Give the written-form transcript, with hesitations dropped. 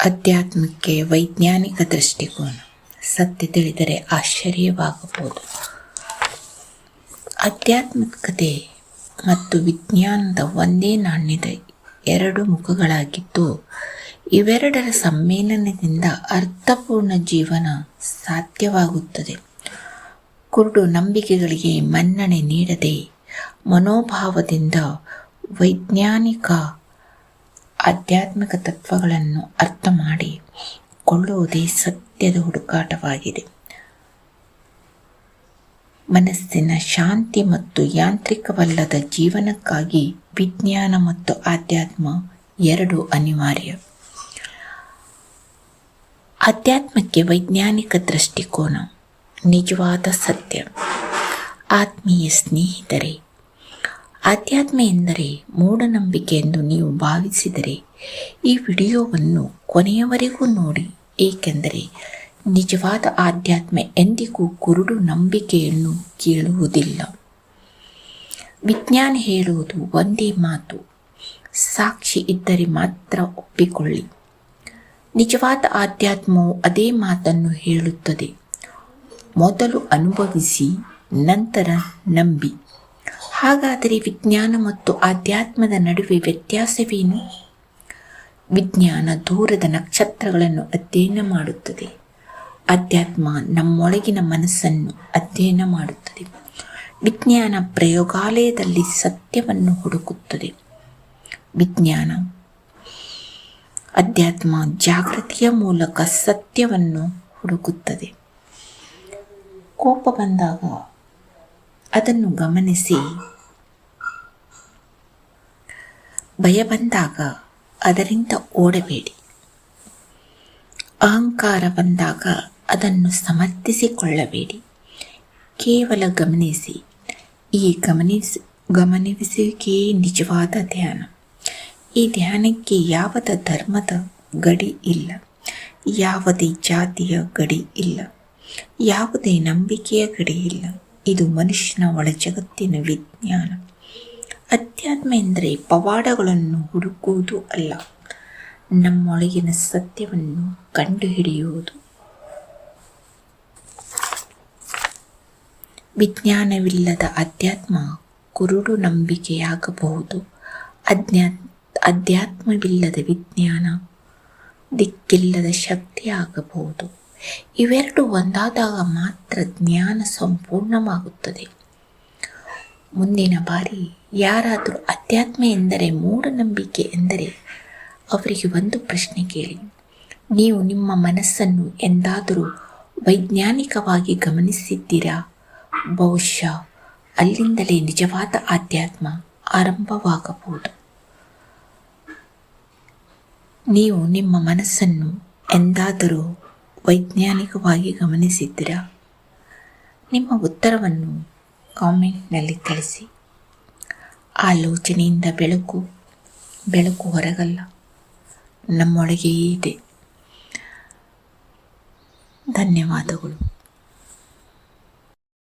ಅಧ್ಯಾತ್ಮಕ್ಕೆ ವೈಜ್ಞಾನಿಕ ದೃಷ್ಟಿಕೋನ. ಸತ್ಯ ತಿಳಿದರೆ ಆಶ್ಚರ್ಯವಾಗಬಹುದು. ಆಧ್ಯಾತ್ಮಿಕತೆ ಮತ್ತು ವಿಜ್ಞಾನದ ಒಂದೇ ನಾಣ್ಯದ ಎರಡು ಮುಖಗಳಾಗಿದ್ದು, ಇವೆರಡರ ಸಮ್ಮೇಳನದಿಂದ ಅರ್ಥಪೂರ್ಣ ಜೀವನ ಸಾಧ್ಯವಾಗುತ್ತದೆ. ಕುರುಡು ನಂಬಿಕೆಗಳಿಗೆ ಮನ್ನಣೆ ನೀಡದೆ ಮನೋಭಾವದಿಂದ ವೈಜ್ಞಾನಿಕ ಆಧ್ಯಾತ್ಮಿಕ ತತ್ವಗಳನ್ನು ಅರ್ಥ ಮಾಡಿ ಕೊಳ್ಳುವುದೇ ಸತ್ಯದ ಹುಡುಕಾಟವಾಗಿದೆ. ಮನಸ್ಸಿನ ಶಾಂತಿ ಮತ್ತು ಯಾಂತ್ರಿಕವಲ್ಲದ ಜೀವನಕ್ಕಾಗಿ ವಿಜ್ಞಾನ ಮತ್ತು ಆಧ್ಯಾತ್ಮ ಎರಡೂ ಅನಿವಾರ್ಯ. ಆಧ್ಯಾತ್ಮಕ್ಕೆ ವೈಜ್ಞಾನಿಕ ದೃಷ್ಟಿಕೋನ. ನಿಜವಾದ ಸತ್ಯ. ಆತ್ಮೀಯ ಸ್ನೇಹಿತರೆ, ಆಧ್ಯಾತ್ಮ ಎಂದರೆ ಮೂಢನಂಬಿಕೆ ಎಂದು ನೀವು ಭಾವಿಸಿದರೆ ಈ ವಿಡಿಯೋವನ್ನು ಕೊನೆಯವರೆಗೂ ನೋಡಿ, ಏಕೆಂದರೆ ನಿಜವಾದ ಆಧ್ಯಾತ್ಮ ಎಂದಿಗೂ ಕುರುಡು ನಂಬಿಕೆಯನ್ನು ಕೇಳುವುದಿಲ್ಲ. ವಿಜ್ಞಾನ ಹೇಳುವುದು ಒಂದೇ ಮಾತು: ಸಾಕ್ಷಿ ಇದ್ದರೆ ಮಾತ್ರ ಒಪ್ಪಿಕೊಳ್ಳಿ. ನಿಜವಾದ ಆಧ್ಯಾತ್ಮವು ಅದೇ ಮಾತನ್ನು ಹೇಳುತ್ತದೆ: ಮೊದಲು ಅನುಭವಿಸಿ, ನಂತರ ನಂಬಿ. ಹಾಗಾದರೆ ವಿಜ್ಞಾನ ಮತ್ತು ಆಧ್ಯಾತ್ಮದ ನಡುವೆ ವ್ಯತ್ಯಾಸವೇನು? ವಿಜ್ಞಾನ ದೂರದ ನಕ್ಷತ್ರಗಳನ್ನು ಅಧ್ಯಯನ ಮಾಡುತ್ತದೆ. ಅಧ್ಯಾತ್ಮ ನಮ್ಮೊಳಗಿನ ಮನಸ್ಸನ್ನು ಅಧ್ಯಯನ ಮಾಡುತ್ತದೆ. ವಿಜ್ಞಾನ ಪ್ರಯೋಗಾಲಯದಲ್ಲಿ ಸತ್ಯವನ್ನು ಹುಡುಕುತ್ತದೆ. ಅಧ್ಯಾತ್ಮ ಜಾಗೃತಿಯ ಮೂಲಕ ಸತ್ಯವನ್ನು ಹುಡುಕುತ್ತದೆ. ಕೋಪ ಬಂದಾಗ ಅದನ್ನು ಗಮನಿಸಿ, ಭಯ ಬಂದಾಗ ಅದರಿಂದ ಓಡಬೇಡಿ. ಅಹಂಕಾರ ಬಂದಾಗ ಅದನ್ನು ಸಮರ್ಥಿಸಿಕೊಳ್ಳಬೇಡಿ. ಕೇವಲ ಗಮನಿಸಿ. ಈ ಗಮನಿಸುವಿಕೆಯೇ ನಿಜವಾದ ಧ್ಯಾನ. ಈ ಧ್ಯಾನಕ್ಕೆ ಯಾವುದೇ ಧರ್ಮದ ಗಡಿ ಇಲ್ಲ, ಯಾವುದೇ ಜಾತಿಯ ಗಡಿ ಇಲ್ಲ, ಯಾವುದೇ ನಂಬಿಕೆಯ ಗಡಿ ಇಲ್ಲ. ಇದು ಮನುಷ್ಯನ ಒಳ ಜಗತ್ತಿನ ವಿಜ್ಞಾನ. ಅಧ್ಯಾತ್ಮ ಎಂದರೆ ಪವಾಡಗಳನ್ನು ಹುಡುಕುವುದು ಅಲ್ಲ, ನಮ್ಮೊಳಗಿನ ಸತ್ಯವನ್ನು ಕಂಡುಹಿಡಿಯುವುದು. ವಿಜ್ಞಾನವಿಲ್ಲದ ಅಧ್ಯಾತ್ಮ ಕುರುಡು ನಂಬಿಕೆಯಾಗಬಹುದು. ಅಧ್ಯಾತ್ಮವಿಲ್ಲದ ವಿಜ್ಞಾನ ದಿಕ್ಕಿಲ್ಲದ ಶಕ್ತಿಯಾಗಬಹುದು. ಇವೆರಡು ಒಂದಾದಾಗ ಮಾತ್ರ ಜ್ಞಾನ ಸಂಪೂರ್ಣವಾಗುತ್ತದೆ. ಮುಂದಿನ ಬಾರಿ ಯಾರಾದರೂ ಅಧ್ಯಾತ್ಮ ಎಂದರೆ ಮೂಢನಂಬಿಕೆ ಎಂದರೆ ಅವರಿಗೆ ಒಂದು ಪ್ರಶ್ನೆ ಕೇಳಿ: ನೀವು ನಿಮ್ಮ ಮನಸ್ಸನ್ನು ಎಂದಾದರೂ ವೈಜ್ಞಾನಿಕವಾಗಿ ಗಮನಿಸಿದ್ದೀರಾ? ಬಹುಶಃ ಅಲ್ಲಿಂದಲೇ ನಿಜವಾದ ಆಧ್ಯಾತ್ಮ ಆರಂಭವಾಗಬಹುದು. ನೀವು ನಿಮ್ಮ ಮನಸ್ಸನ್ನು ಎಂದಾದರೂ ವೈಜ್ಞಾನಿಕವಾಗಿ ಗಮನಿಸಿದ್ದೀರಾ? ನಿಮ್ಮ ಉತ್ತರವನ್ನು ಕಾಮೆಂಟ್ನಲ್ಲಿ ತಿಳಿಸಿ. ಆಲೋಚನೆಯಿಂದ ಬೆಳಕು ಹೊರಗಲ್ಲ, ನಮ್ಮೊಳಗೆಯೇ ಇದೆ. ಧನ್ಯವಾದಗಳು.